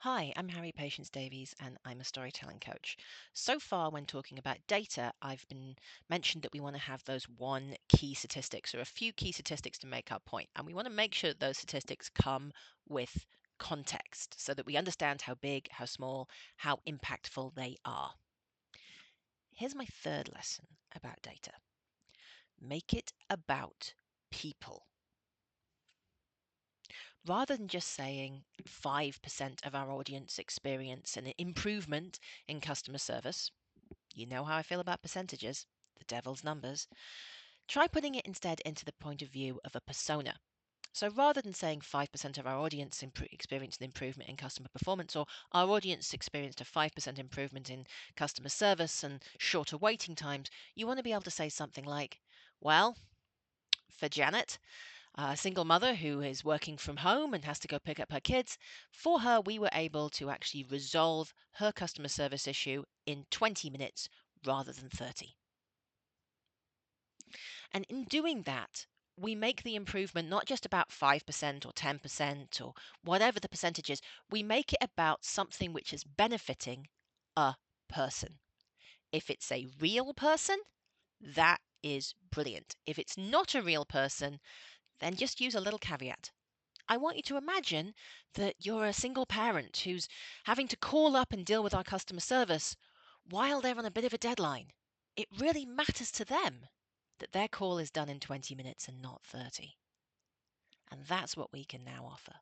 Hi, I'm Harry Patience Davies and I'm a storytelling coach. So far, when talking about data, I've been mentioned that we want to have those one key statistics or a few key statistics to make our point. And we want to make sure that those statistics come with context so that we understand how big, how small, how impactful they are. Here's my third lesson about data. Make it about people. Rather than just saying 5% of our audience experience an improvement in customer service, you know how I feel about percentages, the devil's numbers, try putting it instead into the point of view of a persona. So rather than saying 5% of our audience experienced an improvement in customer performance, or our audience experienced a 5% improvement in customer service and shorter waiting times, you want to be able to say something like, well, for Janet, a single mother who is working from home and has to go pick up her kids, for her, we were able to actually resolve her customer service issue in 20 minutes rather than 30. And in doing that, we make the improvement not just about 5% or 10% or whatever the percentage is, we make it about something which is benefiting a person. If it's a real person, that is brilliant. If it's not a real person, then just use a little caveat. I want you to imagine that you're a single parent who's having to call up and deal with our customer service while they're on a bit of a deadline. It really matters to them that their call is done in 20 minutes and not 30. And that's what we can now offer.